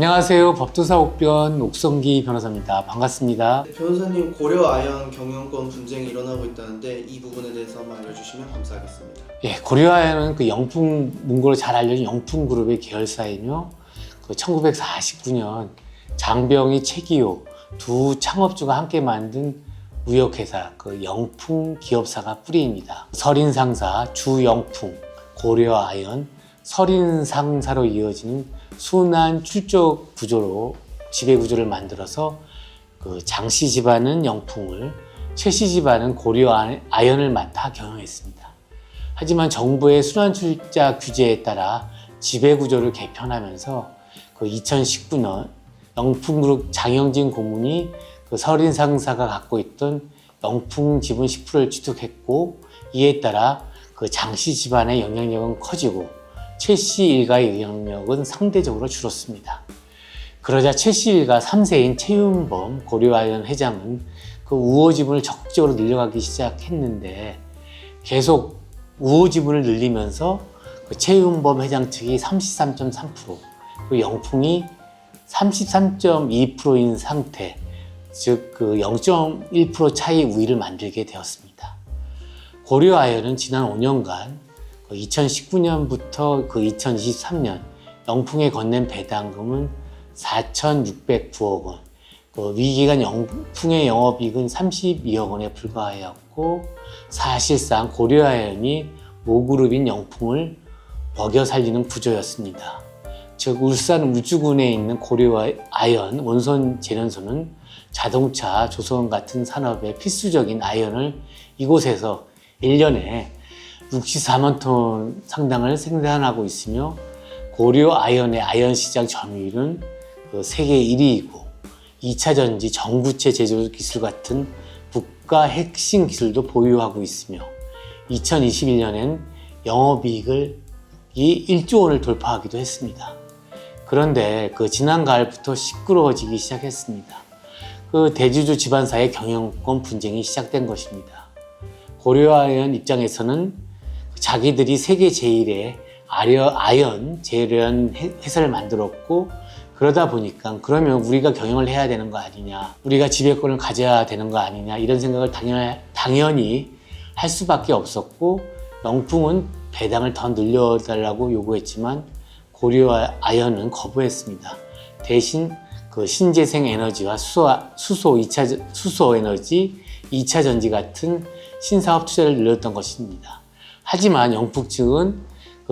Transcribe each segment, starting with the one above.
안녕하세요. 법도사 옥변 옥성기 변호사입니다. 반갑습니다. 변호사님, 고려 아연 경영권 분쟁이 일어나고 있다는데 이 부분에 대해서 한번 알려주시면 감사하겠습니다. 예, 고려아연은 그 영풍 문고로 잘 알려진 영풍그룹의 계열사이며 1949년 장병희, 최기호 두 창업주가 함께 만든 무역회사 영풍 기업사가 뿌리입니다. 설인상사, 주영풍, 고려아연, 설인상사로 이어지는 순환 출적 구조로 지배구조를 만들어서 장씨 집안은 영풍을, 최씨 집안은 고려아연을 맡아 경영했습니다. 하지만 정부의 순환 출자 규제에 따라 지배구조를 개편하면서 2019년 영풍그룹 장영진 고문이 설인상사가 갖고 있던 영풍 지분 10%를 취득했고, 이에 따라 장씨 집안의 영향력은 커지고 최씨 일가의 영향력은 상대적으로 줄었습니다. 그러자 최씨 일가 3세인 최윤범 고려아연 회장은 우호 지분을 적극적으로 늘려가기 시작했는데, 계속 우호 지분을 늘리면서 최윤범 회장 측이 33.3%, 영풍이 33.2%인 상태, 즉 0.1% 차이 우위를 만들게 되었습니다. 고려아연은 지난 5년간 2019년부터 2023년 영풍에 건넨 배당금은 4,609억 원, 위기기간 영풍의 영업이익은 32억 원에 불과하였고, 사실상 고려아연이 모그룹인 영풍을 먹여 살리는 구조였습니다. 즉 울산 울주군에 있는 고려아연 원선 제련소는 자동차, 조선 같은 산업에 필수적인 아연을 이곳에서 1년에 64만 톤 상당을 생산하고 있으며, 고려아연의 아연 시장 점유율은 세계 1위이고 2차 전지, 전구체 제조 기술 같은 국가 핵심 기술도 보유하고 있으며 2021년엔 영업이익을 1조 원을 돌파하기도 했습니다. 그런데 지난 가을부터 시끄러워지기 시작했습니다. 대주주 집안사의 경영권 분쟁이 시작된 것입니다. 고려아연 입장에서는 자기들이 세계 제1의 아연 제련 회사를 만들었고, 그러다 보니까 그러면 우리가 경영을 해야 되는 거 아니냐, 우리가 지배권을 가져야 되는 거 아니냐, 이런 생각을 당연히 할 수밖에 없었고, 영풍은 배당을 더 늘려달라고 요구했지만 고려아연은 거부했습니다. 대신 신재생 에너지와 수소 에너지, 2차 전지 같은 신사업 투자를 늘렸던 것입니다. 하지만 영풍 측은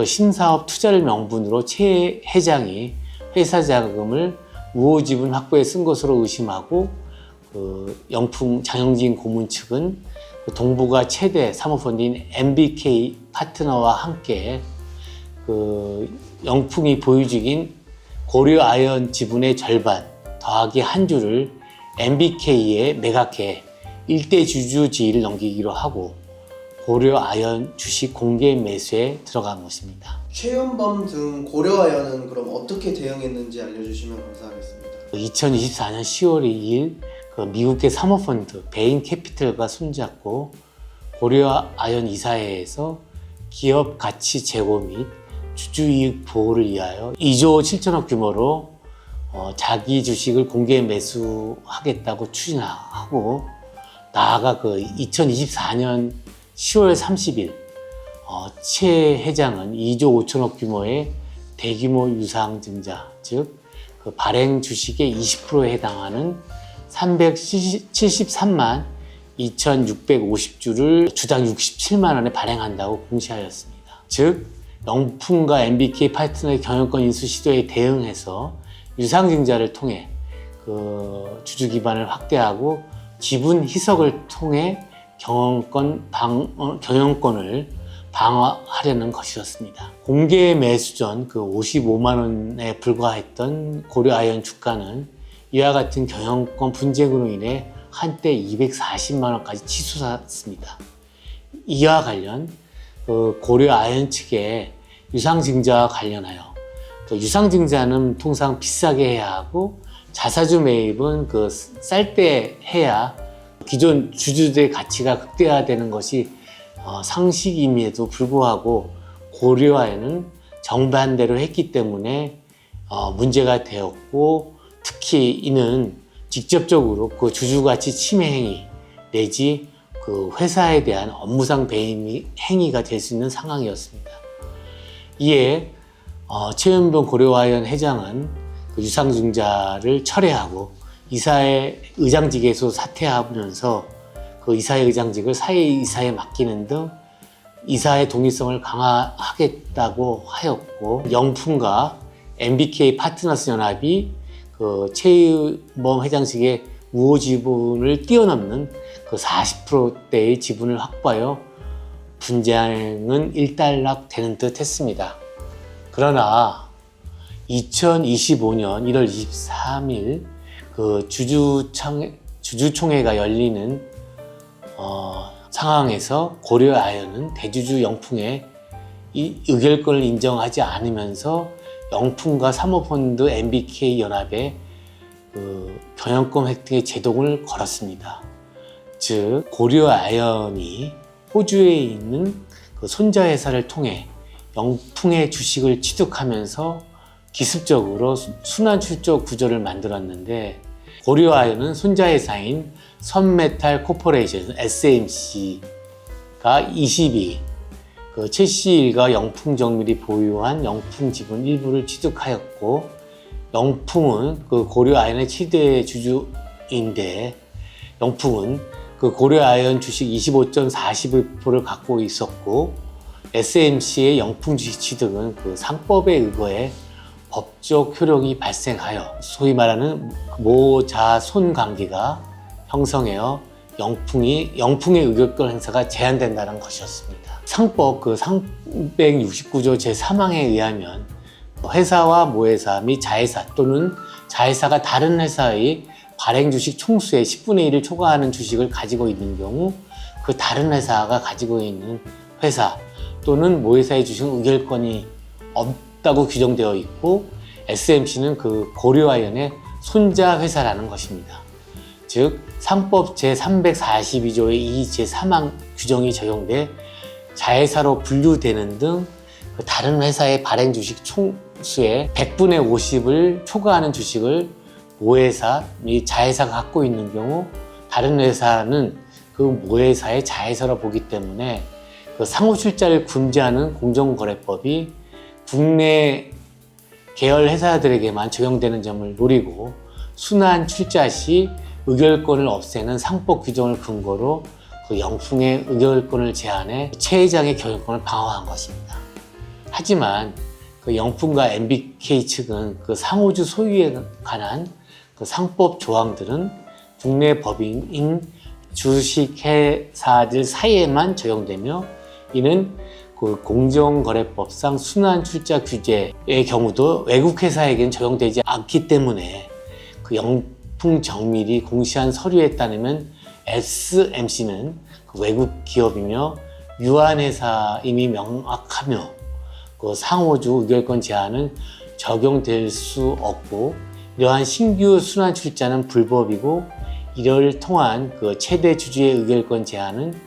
신사업 투자를 명분으로 최 회장이 회사 자금을 우호 지분 확보에 쓴 것으로 의심하고, 영풍 장영진 고문 측은 동부가 최대 사모펀드인 MBK 파트너와 함께 영풍이 보유 중인 고려아연 지분의 절반 더하기 한 주를 MBK에 매각해 일대 주주 지위를 넘기기로 하고 고려아연 주식 공개 매수에 들어간 것입니다. 최윤범 등 고려아연은 그럼 어떻게 대응했는지 알려주시면 감사하겠습니다. 2024년 10월 2일 미국의 사모펀드 베인캐피털과 손잡고 고려아연 이사회에서 기업 가치 제고 및 주주이익 보호를 위하여 2조 7천억 규모로 자기 주식을 공개 매수하겠다고 추진하고, 나아가 2024년 10월 30일 최 회장은 2조 5천억 규모의 대규모 유상증자, 즉 발행 주식의 20%에 해당하는 373만 2,650주를 주당 67만 원에 발행한다고 공시하였습니다. 즉 영풍과 MBK 파트너의 경영권 인수 시도에 대응해서 유상증자를 통해 주주 기반을 확대하고 지분 희석을 통해 경영권을 방어하려는 것이었습니다. 공개 매수 전 55만 원에 불과했던 고려아연 주가는 이와 같은 경영권 분쟁으로 인해 한때 240만 원까지 치솟았습니다. 이와 관련 고려아연 측의 유상증자와 관련하여 유상증자는 통상 비싸게 해야 하고, 자사주 매입은 쌀 때 해야 기존 주주들의 가치가 극대화되는 것이 상식임에도 불구하고 고려아연은 정반대로 했기 때문에 문제가 되었고, 특히 이는 직접적으로 그 주주가치 침해 행위 내지 그 회사에 대한 업무상 배임 행위가 될 수 있는 상황이었습니다. 이에 최은병 고려아연 회장은 그 유상증자를 철회하고 이사의 의장직에서 사퇴하면서 그 이사의 의장직을 사회이사에 맡기는 등 이사의 독립성을 강화하겠다고 하였고, 영풍과 MBK 파트너스 연합이 그 최은범 회장직의 우호 지분을 뛰어넘는 그 40%대의 지분을 확보하여 분쟁은 일단락되는 듯 했습니다. 그러나 2025년 1월 23일 그 주주총회가 열리는 상황에서 고려아연은 대주주 영풍의 이 의결권을 인정하지 않으면서 영풍과 사모펀드 MBK 연합에 그 경영권 획득의 제동을 걸었습니다. 즉 고려아연이 호주에 있는 그 손자 회사를 통해 영풍의 주식을 취득하면서 기습적으로 순환 출조 구조를 만들었는데, 고려아연은 손자 회사인 선메탈 코퍼레이션 SMC가 22, 그 최씨일과 영풍정밀이 보유한 영풍 지분 일부를 취득하였고, 영풍은 그 고려아연의 최대 주주인데, 영풍은 그 고려아연 주식 25.41%를 갖고 있었고, SMC의 영풍 주식 취득은 그 상법에 의거해 법적 효력이 발생하여 소위 말하는 모자손 관계가 형성하여 영풍의 의결권 행사가 제한된다는 것이었습니다. 상법 그 369조 제3항에 의하면 회사와 모회사 및 자회사 또는 자회사가 다른 회사의 발행 주식 총수의 10분의 1을 초과하는 주식을 가지고 있는 경우, 그 다른 회사가 가지고 있는 회사 또는 모회사의 주식은 의결권이 없다고 규정되어 있고, SMC는 그 고려아연의 손자 회사라는 것입니다. 즉 상법 제342조의 2 제3항 규정이 적용돼 자회사로 분류되는 등 그 다른 회사의 발행 주식 총수의 100분의 50을 초과하는 주식을 모회사 및 자회사가 갖고 있는 경우, 다른 회사는 그 모회사의 자회사로 보기 때문에 그 상호 출자를 금지하는 공정거래법이 국내 계열 회사들에게만 적용되는 점을 노리고, 순환 출자 시 의결권을 없애는 상법 규정을 근거로 그 영풍의 의결권을 제한해 최 회장의 경영권을 방어한 것입니다. 하지만 그 영풍과 MBK 측은 그 상호주 소유에 관한 그 상법 조항들은 국내 법인인 주식회사들 사이에만 적용되며, 이는 그 공정거래법상 순환 출자 규제의 경우도 외국 회사에게는 적용되지 않기 때문에 그 영풍 정밀이 공시한 서류에 따르면 SMC는 그 외국 기업이며 유한회사임이 명확하며, 그 상호주 의결권 제한은 적용될 수 없고, 이러한 신규 순환 출자는 불법이고, 이를 통한 그 최대 주주의 의결권 제한은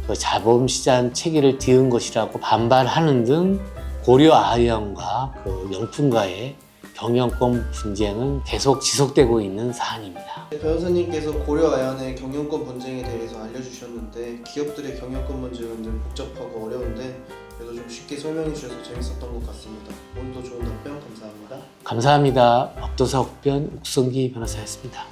그 자본시장 체계를 뒤흔 것이라고 반발하는 등 고려아연과 그 영풍과의 경영권 분쟁은 계속 지속되고 있는 사안입니다. 변호사님께서 고려아연의 경영권 분쟁에 대해서 알려주셨는데, 기업들의 경영권 분쟁은 늘 복잡하고 어려운데 그래도 좀 쉽게 설명해 주셔서 재밌었던 것 같습니다. 오늘도 좋은 답변 감사합니다. 감사합니다. 법도사 옥변 옥성기 변호사였습니다.